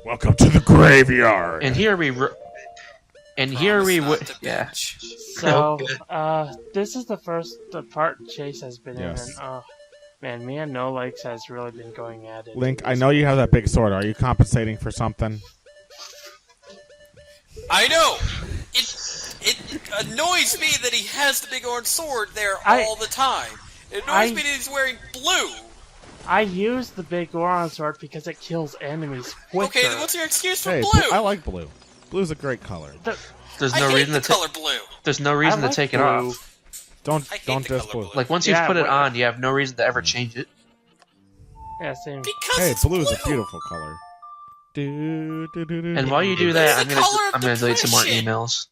Welcome to the graveyard. And here we yeah. So, this is the first part Chase has been Yes. in, and man, me and No Likes has really been going at it. Link, I know you have that big sword. Are you compensating for something? I know! It annoys me that he has the big orange sword there all the time. It annoys me that he's wearing blue. I use the big orange sword because it kills enemies quicker. Okay, then what's your excuse for Hey, blue? I like blue. Blue's a great color. There's I no hate reason the to color blue. There's no reason to take it off. Don't I hate don't the just color blue. blue. Like once you've Yeah, put it but- on, you have no reason to ever change it. Yeah, same. Because Hey, it's blue's a beautiful color. And while you do that, It's the color of I'm gonna delete some more depression. emails.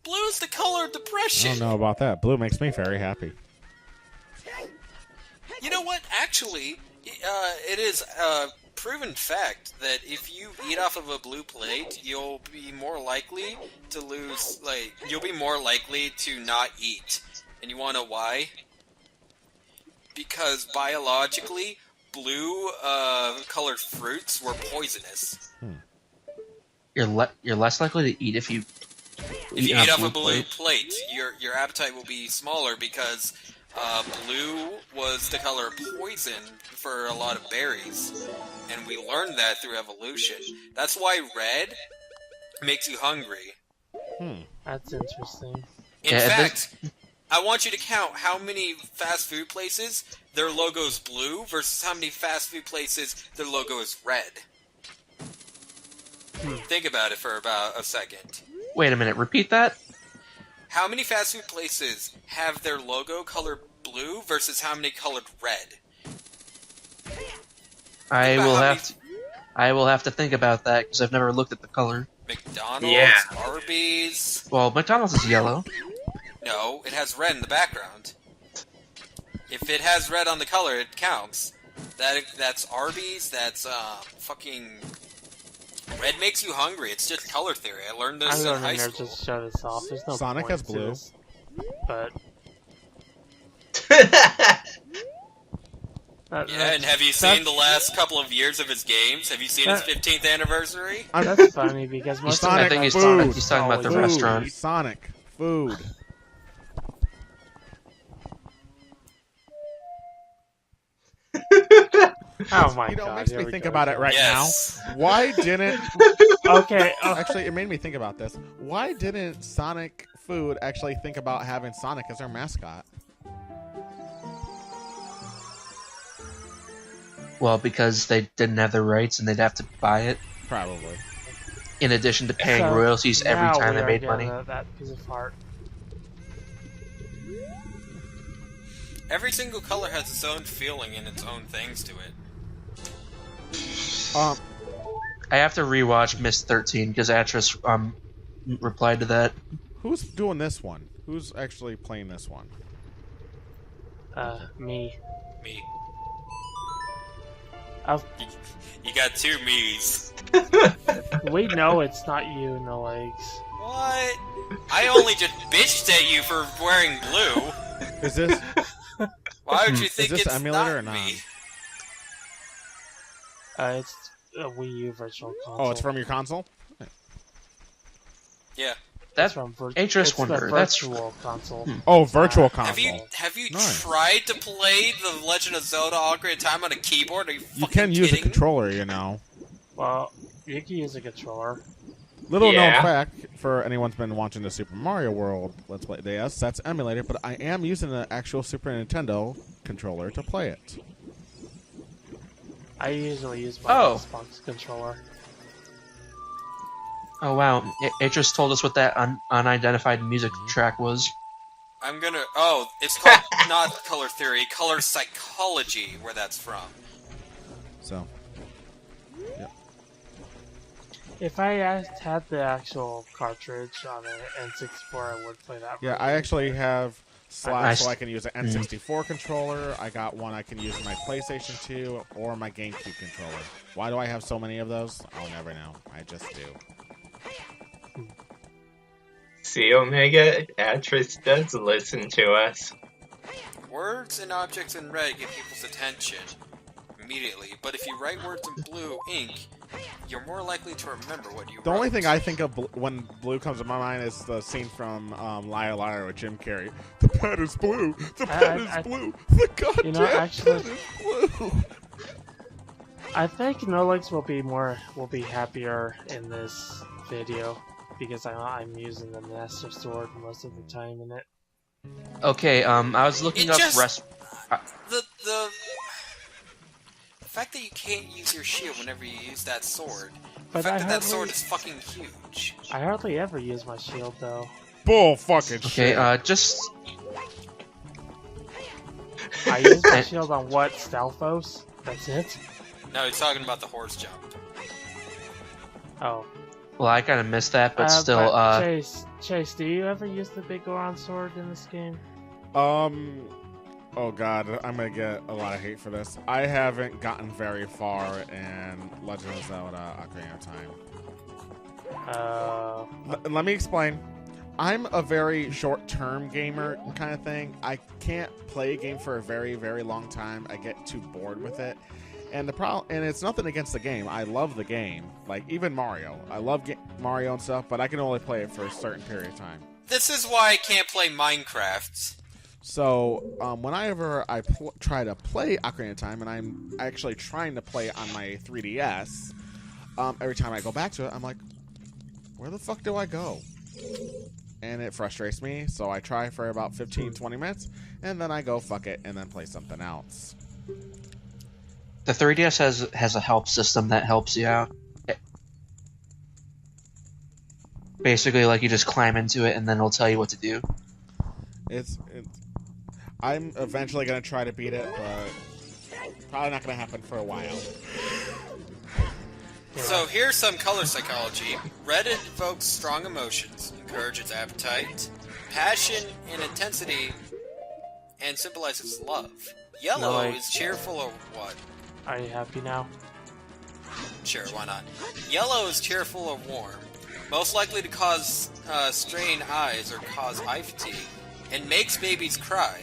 Blue is the color of I depression. don't know about that. Blue makes me very happy. You know what? Actually, it is a proven fact that if you eat off of a blue plate, you'll be more likely to lose, you'll be more likely to not eat. And you wanna know why? Because biologically, blue colored fruits were poisonous. You're less likely to eat if you If you eat off a blue plate. plate, your appetite will be smaller because blue was the color of poison for a lot of berries. And we learned that through evolution. That's why red makes you hungry. That's interesting. In Yeah, fact, I want you to count how many fast food places their logo is blue versus how many fast food places their logo is red. Think about it for about a second. Wait a minute, repeat that? How many fast food places have their logo colored blue versus how many colored red? I about will how have to think about that because I've never looked at the color. McDonald's, Yeah. Arby's. Well, McDonald's is yellow. No, it has red in the background. If it has red on the color, it counts. That's Arby's. That's fucking. Red makes you hungry. It's just color theory. I learned this I'm in going high in there school. just to show this off. There's no Sonic point has to blue. this, but Yeah, and have you seen the last couple of years of his games? Have you seen his 15th anniversary? that's funny because most Sonic of the he's guys food. always- He's talking about the always- restaurant. Sonic food. Oh my You know, god! it makes here me we think go about it again. right Yes. now. Why didn't... Okay. Actually, it made me think about this. Why didn't Sonic Food actually think about having Sonic as their mascot? Well, because they didn't have the rights and they'd have to buy it. Probably. In addition to paying So, royalties every now time we they are made getting money. That piece of art. Every single color has its own feeling and its own things to it. I have to rewatch Miss 13 because Atris replied to that. Who's doing this one? Who's actually playing this one? Me. Me. I've, You got two me's. we know it's not you, No Legs. What? I only just bitched at you for wearing blue. Is this Why would you think this it's emulator or not not? me? It's a Wii U Virtual Console. Oh, it's from your console? Yeah. That's from Atris Wonder. The That's Virtual Console. Oh, virtual console. Have you Nice. tried to play The Legend of Zelda Ocarina of Time on a keyboard? Are you fucking You can use a kidding? controller, you know. Well, you can use a controller. Little known Yeah. fact for anyone's been watching the Super Mario World Let's Play. Yes, that's emulated, but I am using the actual Super Nintendo controller to play it. I usually use my Oh. Xbox controller. Oh wow, Atris told us what that unidentified music track was. I'm gonna. Oh, it's called not color theory, color psychology, where that's from. So, If I had the actual cartridge on an N64, I would play that. yeah, I actually have slots Nice. so I can use an N64 controller. I got one I can use in my PlayStation 2 or my GameCube controller. Why do I have so many of those? I'll never know. I just do. See, Omega, Atris does listen to us. Words and objects in red get people's attention. immediately, but if you write words in blue ink, you're more likely to remember what you The wrote. only thing I think of when blue comes to my mind is the scene from Liar Liar with Jim Carrey. The pen is blue. The pen is blue. The goddamn actually, pen is blue. I think Nolix will be happier in this video because I'm using the Master Sword most of the time in it. Okay, I was looking up The fact that you can't use your shield whenever you use that sword. The But fact that sword is fucking huge. I hardly ever use my shield though. Bull fucking shit. Okay, just I use my shield on what? Stalfos? That's it? No, he's talking about the horse jump. Oh. well, I kind of missed that, but still, Chase, do you ever use the big Goron sword in this game? Oh god, I'm gonna get a lot of hate for this. I haven't gotten very far in Legend of Zelda Ocarina of Time. Let me explain. I'm a very short-term gamer kind of thing. I can't play a game for a very, very long time. I get too bored with it. And the problem, and it's nothing against the game. I love the game. Like, even Mario. I love Mario and stuff, but I can only play it for a certain period of time. This is why I can't play Minecraft. So, whenever I try to play Ocarina of Time, and I'm actually trying to play it on my 3DS, every time I go back to it, I'm like, where the fuck do I go? And it frustrates me, so I try for about 15-20 minutes, and then I go, fuck it, and then play something else. the 3DS has a help system that helps you out. Basically, like, you just climb into it, and then it'll tell you what to do. I'm eventually going to try to beat it, but probably not going to happen for a while. So here's some color psychology. Red invokes strong emotions, encourages appetite, passion, and intensity, and symbolizes love. Yellow is cheerful or what? Are you happy now? Sure, why not? Yellow is cheerful or warm, most likely to cause strained eyes or cause eye fatigue, and makes babies cry.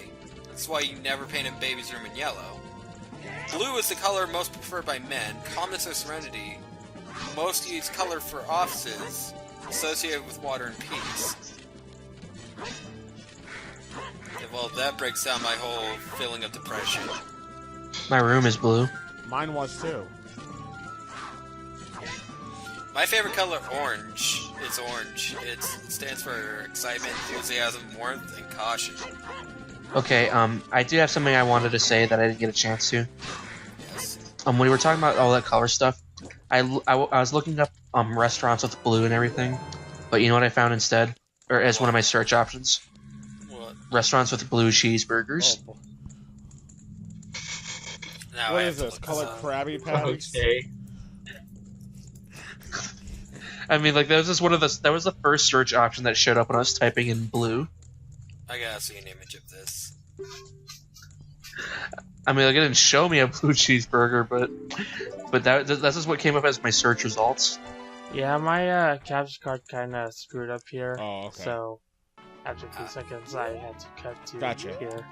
That's why you never paint a baby's room in yellow. Blue is the color most preferred by men, calmness or serenity. Most used color for offices, associated with water and peace. Yeah, well, that breaks down my whole feeling of depression. My room is blue. Mine was too. My favorite color, orange. It's orange. It stands for excitement, enthusiasm, warmth, and caution. Okay, I do have something I wanted to say that I didn't get a chance to. Yes. When we were talking about all that color stuff, I was looking up restaurants with blue and everything, but you know what I found instead? Or as one of my search options? What? Restaurants with blue cheeseburgers. Oh. Now What I is have to this? look Colored up. Krabby Patties? Okay. I mean, like, that was the first search option that showed up when I was typing in blue. I gotta see an image of this. I mean, like, it didn't show me a blue cheeseburger, but that's just what came up as my search results. Yeah, my capture card kind of screwed up here. Oh, okay. So after 2 seconds, I had to cut to Gotcha. here.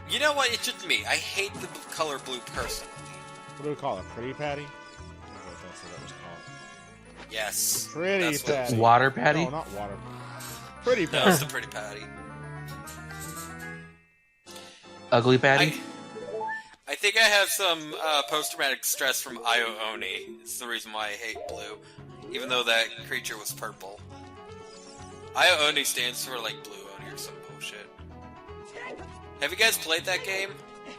You know what? It's just me. I hate the color blue personally. What do we call it? Pretty Patty? I think that's what it was called. Yes. Pretty that's what it was. Patty. Water patty? No, not water. Pretty No, Patty. it's the pretty patty. Ugly patty? I think I have some post-traumatic stress from Io Oni. It's the reason why I hate blue, even though that creature was purple. Io Oni stands for like Blue Oni or some bullshit. Have you guys played that game?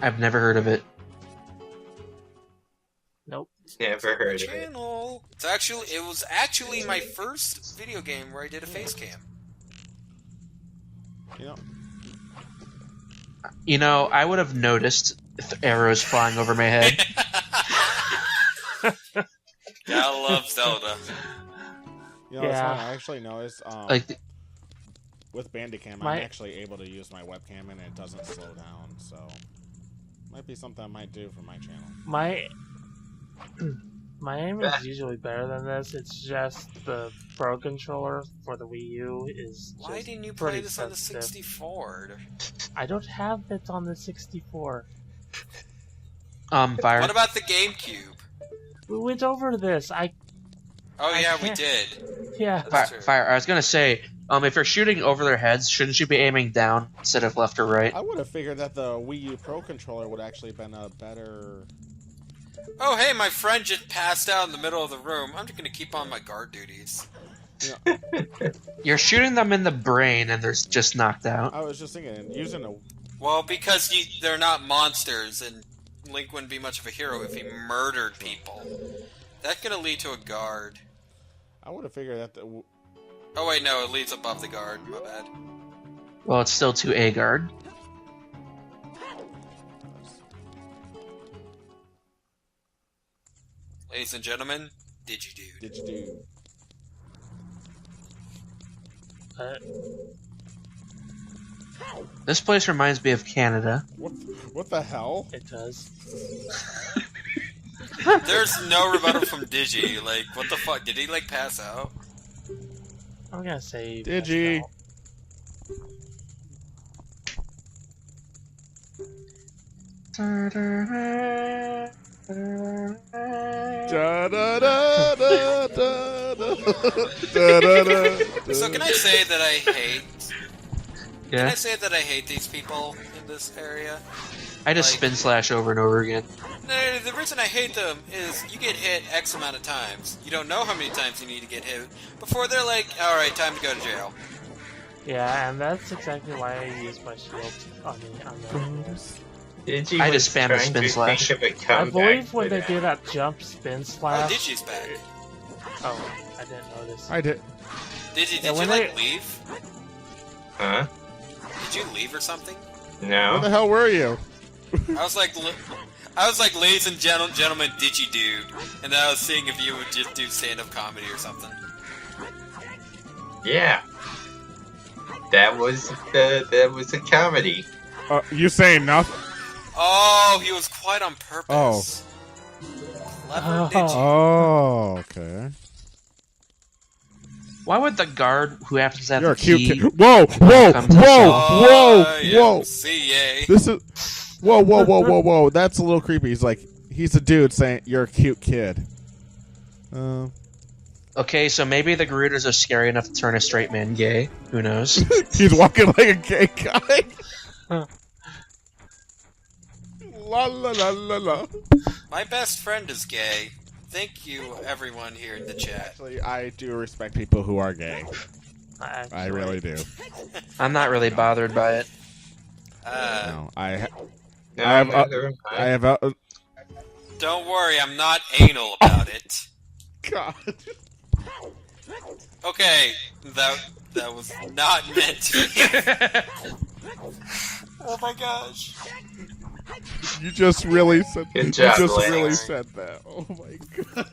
I've never heard of it. Nope. Never heard of it. Channel. It was actually my first video game where I did a face cam. You know, I would have noticed if arrows flying over my head. I love Zelda. You know, it's Yeah. funny, I actually noticed Like, with Bandicam, I'm actually able to use my webcam and it doesn't slow down, so might be something I might do for my channel. My aim is usually better than this. It's just the Pro controller for the Wii U is Why just didn't you play pretty this on the sensitive. 64? I don't have it on the 64. Fire. What about the GameCube? We went over this. Oh I yeah, we can't- did. Yeah. That's true. Fire. I was gonna say, if you're shooting over their heads, shouldn't you be aiming down instead of left or right? I would have figured that the Wii U Pro controller would actually been a better. Oh hey, my friend just passed out in the middle of the room. I'm just gonna keep on my guard duties. You're shooting them in the brain, and they're just knocked out. I was just thinking using a. Well, because they're not monsters, and Link wouldn't be much of a hero if he murdered people. That's gonna lead to a guard. I would have figured that. Oh wait, no, it leads above the guard. My bad. Well, it's still to a guard. Ladies and gentlemen, Digidude. Did you do? This place reminds me of Canada. What the hell? It does. There's no rebuttal from Digi. Like, what the fuck? Did he like pass out? I'm gonna say. Digi. Da, da, da, da, da, da, da, da, da. So can I say that I hate? Can I Yeah. say that I hate these people in this area? I just like- spin slash over and over again. No, the reason I hate them is you get hit X amount of times. You don't know how many times you need to get hit before they're like, all right, time to go to jail. Yeah, and that's exactly why I use my shield on the. Digi I was just spam the trying spin to slash. think of a I comeback believe when for they that. do that jump spin Oh, slash. Digi's back. Oh, I didn't notice. I did. Did Yeah, you when like they- leave? Huh? Did you leave or something? Where the No. hell were you? I was like, ladies and gentlemen, Digidude, and then I was seeing if you would just do stand-up comedy or something. Yeah. That was a comedy. You saying nothing? Oh, he was quite on purpose. Clever Digi. Oh, okay. Why would the guard who happens to have You're a the cute key? kid. Whoa, whoa, Come to whoa, Oh, whoa. CA. This is. Whoa. That's a little creepy. He's a dude saying you're a cute kid. Okay, so maybe the Gerudos are scary enough to turn a straight man gay. Who knows? He's walking like a gay guy. La la la la la. My best friend is gay. Thank you, everyone here in the chat. Actually, I do respect people who are gay. I really do. I'm not really bothered by it. No, I No, I have, neither am I have. Don't worry, I'm not anal about it. God. Okay, that was not meant to be. Oh my gosh. You just really said. Good you job, just Lex. really said that. Oh my god.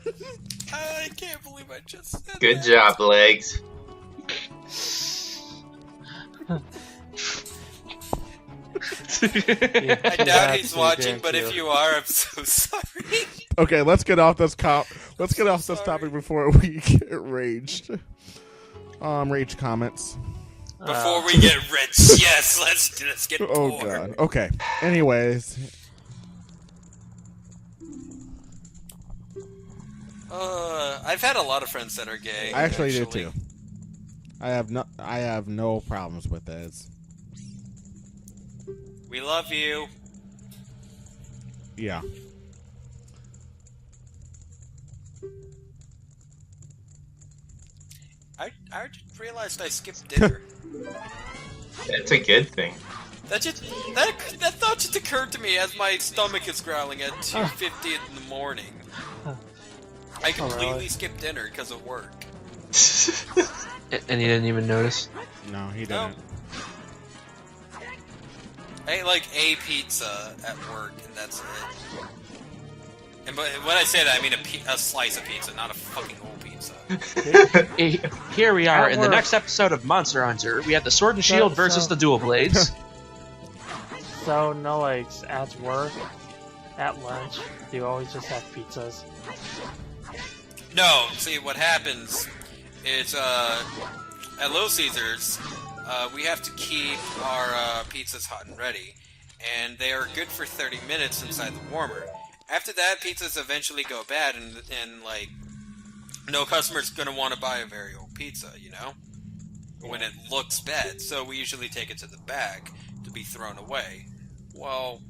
I can't believe I just said Good that. job, Legs. I doubt he's watching, but if you are, I'm so sorry. Okay, let's get off this Let's get off this Sorry. topic before we get raged. Rage comments. Before we get rich, yes, let's get Oh poor. god. Okay. Anyways, I've had a lot of friends that are gay. I actually do too. I have no problems with this. We love you. Yeah. I just realized I skipped dinner. That's a good thing. that thought just occurred to me as my stomach is growling at 2:50 in the morning. I completely really? skipped dinner because of work. And you didn't even notice? No, he No. didn't. I ate like a pizza at work, and that's it. And but when I say that, I mean a slice of pizza, not a fucking whole pizza. Here we are At in the work. next episode of Monster Hunter. We have the Sword and Shield versus so- the Dual Blades. So, no, like, at work, at lunch, do you always just have pizzas? No, see what happens is at Little Caesars, we have to keep our pizzas hot and ready, and they are good for 30 minutes inside the warmer. After that, pizzas eventually go bad, and like, no customer's gonna want to buy a very old pizza, you know? When it looks bad. So we usually take it to the back to be thrown away. Well,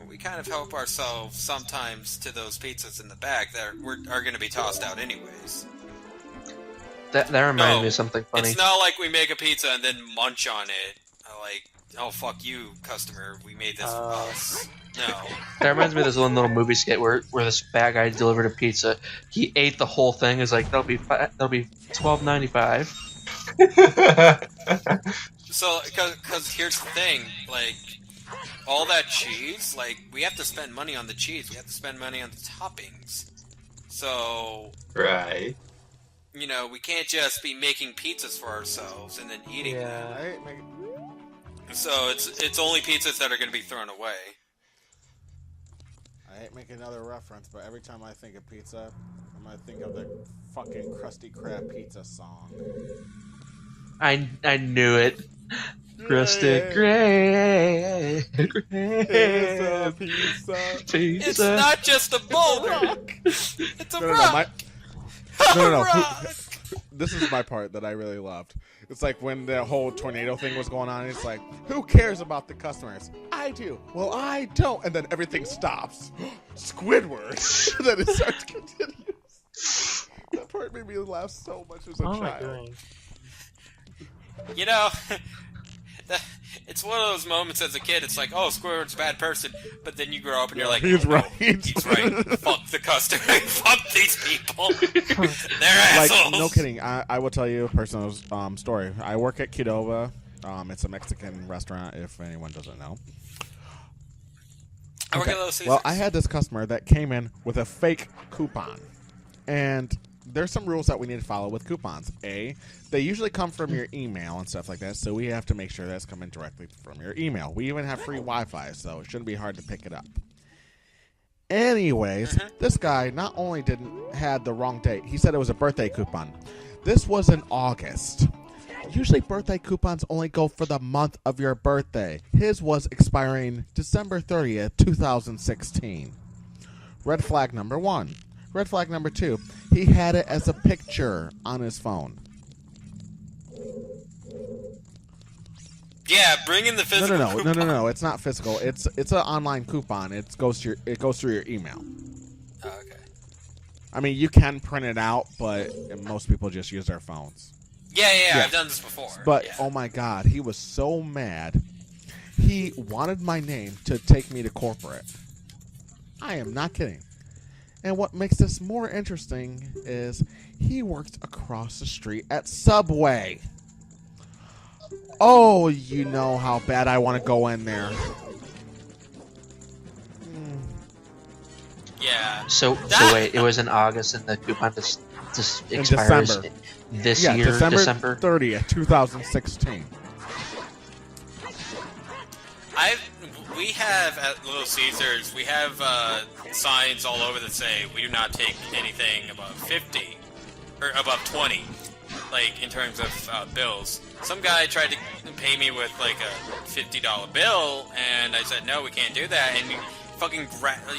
we kind of help ourselves sometimes to those pizzas in the back that are going to be tossed out anyways. That reminded me of something funny. It's not like we make a pizza and then munch on it. Like, oh, fuck you, customer. We made this for us. No. That reminds me of this one little movie skit where this bad guy delivered a pizza. He ate the whole thing. He's like, that'll be $12.95. So, because here's the thing, like, all that cheese, like, we have to spend money on the cheese. We have to spend money on the toppings. So, Right. you know, we can't just be making pizzas for ourselves and then eating them. Right? So it's only pizzas that are going to be thrown away. I hate making another reference, but every time I think of pizza, I'm gonna think of the fucking Krusty Krab pizza song. I knew it. Krusty Krab. Pizza. It's not just a boulder. It's a rock. No. Rock. This is my part that I really loved. It's like when the whole tornado thing was going on, it's like, who cares about the customers? I do. Well, I don't. And then everything stops. Squidward. Then it starts continuing. That part made me laugh so much as a Oh my child. god. You know, it's one of those moments as a kid. It's like, oh, Squidward's a bad person, but then you grow up and you're like, He's oh, no, right. he's right. Fuck the customer. Fuck these people. They're Like, assholes. no kidding. I will tell you a personal story. I work at Qdoba. It's a Mexican restaurant, if anyone doesn't know. I work at Little Caesars. Well, I had this customer that came in with a fake coupon. And there's some rules that we need to follow with coupons. A, they usually come from your email and stuff like that, so we have to make sure that's coming directly from your email. We even have free Wi-Fi, so it shouldn't be hard to pick it up. Anyways, this guy not only had the wrong date, he said it was a birthday coupon. This was in August. Usually birthday coupons only go for the month of your birthday. His was expiring December 30th, 2016. Red flag number 1. Red flag number 2, he had it as a picture on his phone. Yeah, bring in the physical coupon. No. It's not physical. It's an online coupon. It goes through your email. Oh, okay. I mean, you can print it out, but most people just use their phones. Yeah, Yeah. I've done this before. But yeah. oh my God, he was so mad. He wanted my name to take me to corporate. I am not kidding. And what makes this more interesting is he works across the street at Subway. Oh, you know how bad I want to go in there. Yeah. So wait, it was in August and the coupon just In expires December. this Yeah, year, December 30th, 2016. We have at Little Caesars, we have signs all over that say we do not take anything above 50 or above 20, like in terms of bills. Some guy tried to pay me with like a $50 bill, and I said no, we can't do that. And he fucking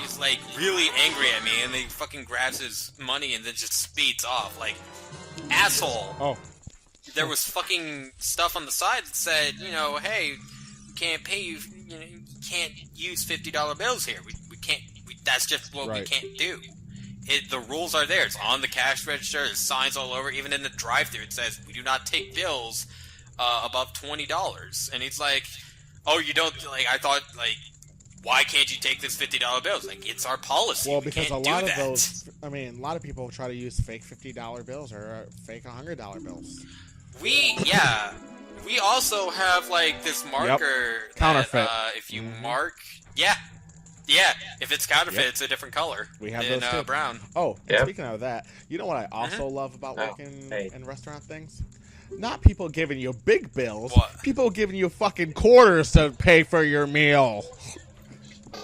he's like really angry at me, and he fucking grabs his money and then just speeds off like asshole. Oh. There was fucking stuff on the side that said, you know, hey, can't pay you. You know, you can't use $50 bills here. We can't. That's just what we Right. can't do. The rules are there. It's on the cash register. There's signs all over. Even in the drive-thru, it says we do not take bills above $20. And he's like, "Oh, you don't like? I thought like, why can't you take this $50 bills? Like, it's our policy. Well, we because can't a lot do of that." those, I mean, a lot of people try to use fake $50 bills or fake $100 bills. We also have like this marker that, Counterfeit. if you mark, yeah, if it's counterfeit, Yep. it's a different color. We have in, those too. brown. Oh, Yep. speaking of that, you know what I also love about Oh, working hey. in restaurant things? Not people giving you big bills. What? People giving you fucking quarters to pay for your meal.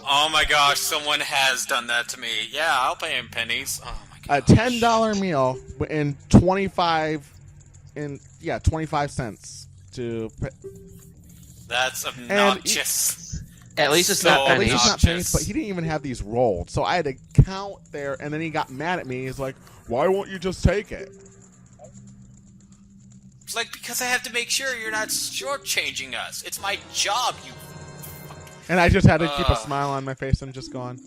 Oh my gosh, someone has done that to me. Yeah, I'll pay in pennies. Oh my A gosh. $10 meal in 25 cents to pay. That's obnoxious. At least it's So not At least it's pennies. not pennies, but he didn't even have these rolled. So I had to count there, and then he got mad at me. He's like, why won't you just take it? It's like, because I have to make sure you're not shortchanging us. It's my job, you... And I just had to keep a smile on my face and just go on.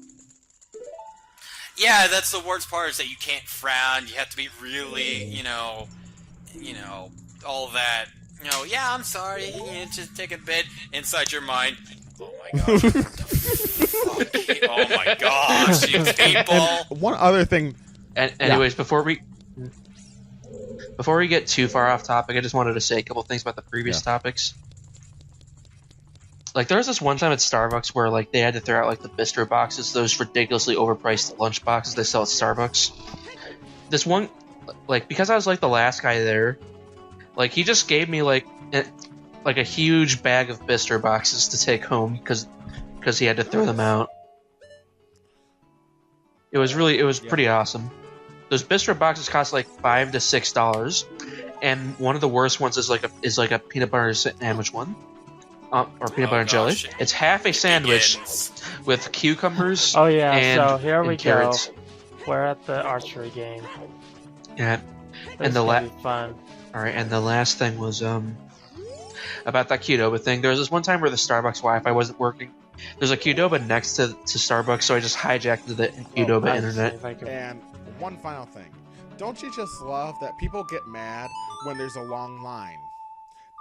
Yeah, that's the worst part, is that you can't frown. You have to be really, all that. Yeah, I'm sorry. Just take a bit inside your mind. Oh my gosh. What the fuck? Oh my gosh, you people. And one other thing. And anyways, before we get too far off topic, I just wanted to say a couple things about the previous topics. Like, there was this one time at Starbucks where, like, they had to throw out, like, the bistro boxes, those ridiculously overpriced lunch boxes they sell at Starbucks. This one, like, because I was, like, the last guy there, like, he just gave me, like a huge bag of bistro boxes to take home because he had to throw them out. It was pretty awesome. Those bistro boxes cost, like, $5 to $6, and one of the worst ones is like a peanut butter sandwich one. Or peanut butter and jelly. It's half a sandwich with cucumbers. Oh yeah, and, so here we and carrots. go. We're at the archery game. Yeah, This is gonna be fun. All right, and the last thing was about that Qdoba thing. There was this one time where the Starbucks Wi-Fi wasn't working. There's a Qdoba next to Starbucks, so I just hijacked the Qdoba internet. And one final thing. Don't you just love that people get mad when there's a long line?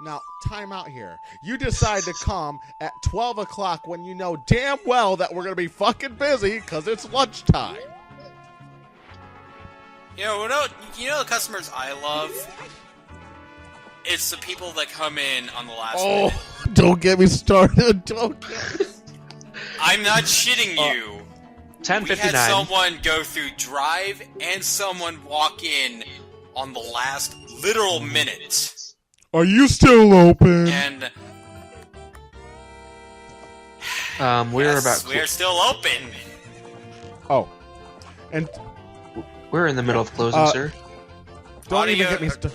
Now, time out here. You decide to come at 12 o'clock when you know damn well that we're going to be fucking busy because it's lunchtime. You know the customers I love? It's the people that come in on the last minute. Don't get me started. I'm not shitting you. 10:59. We had someone go through drive and someone walk in on the last literal minute. Are you still open? And we're still open. Oh, and we're in the middle of closing, sir. Don't even get me started.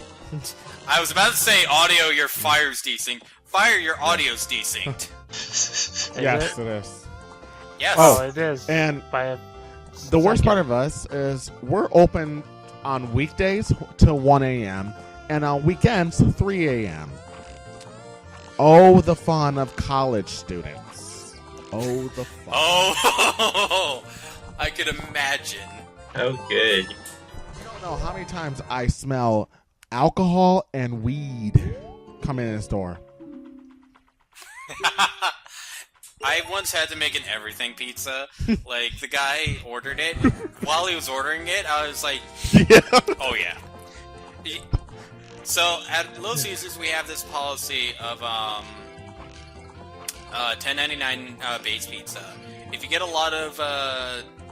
I was about to say, audio, your fire's desync. Fire, your audio's desynced. Yes, it is. Yes. Oh, it is. And by the worst part of us is we're open on weekdays till 1 a.m. and on weekends 3 a.m. Oh, the fun of college students. Oh, the fun. Oh, I could imagine. Oh, good. You don't know how many times I smell alcohol and weed coming in the store. I once had to make an everything pizza. Like, the guy ordered it. While he was ordering it, I was like, Yeah. oh yeah. So, at Little Caesars, we have this policy of $10.99 base pizza. If you get a lot of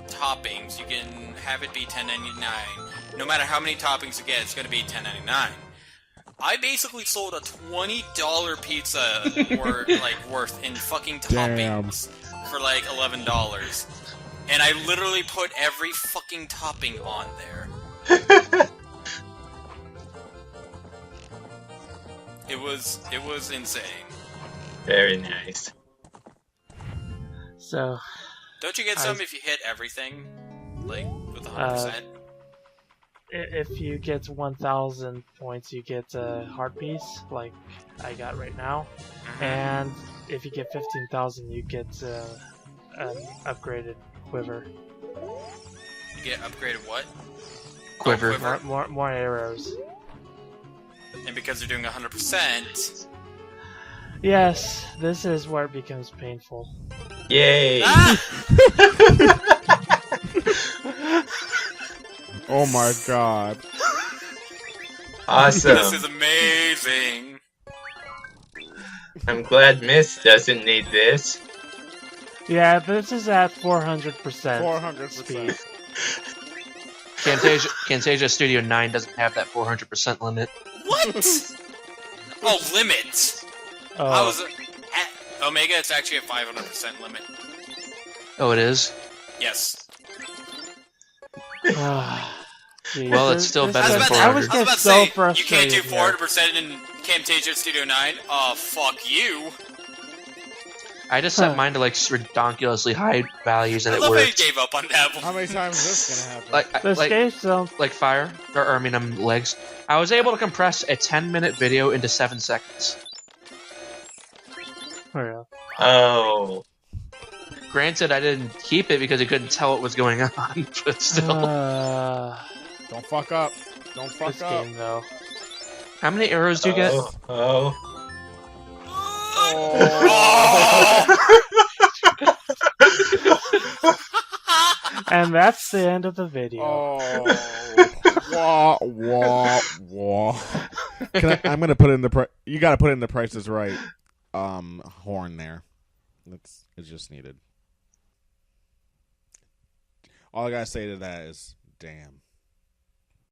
toppings, you can have it be $10.99. No matter how many toppings you get, it's going to be $10.99. I basically sold a $20 pizza worth in fucking toppings for like $11. And I literally put every fucking topping on there. It was insane. Very nice. So, don't you get some if you hit everything? Like, with 100%? If you get 1,000 points, you get a heart piece, like I got right now. And if you get 15,000, you get an upgraded quiver. You get upgraded what? Quiver. Oh, quiver. More arrows. And because they're doing 100%... Yes, this is where it becomes painful. Yay! Ah! Oh my god. Awesome. This is amazing. I'm glad Miss doesn't need this. Yeah, this is at 400%. 400% speed. Camtasia Studio 9 doesn't have that 400% limit. What? Oh, limit. Oh. I was at Omega. It's actually a 500% limit. Oh, it is? Yes. Well, it's still better than 400. I was getting so frustrated. You can't do 400% in Camtasia Studio 9? Oh, fuck you. I just set mine to like ridiculously high values, and I it love how you worked. gave up on that one. How many times is this gonna happen? Like, This game sounds. like fire, legs. I was able to compress a 10-minute video into 7 seconds. Oh, yeah. Oh. Granted, I didn't keep it because I couldn't tell what was going on, but still. Don't fuck up. Don't fuck This up. game, though. How many arrows do you get? Oh. And that's the end of the video. Wah, wah, wah. I'm gonna put in the you gotta put in the Price is Right horn there. It's just needed. All I gotta say to that is damn.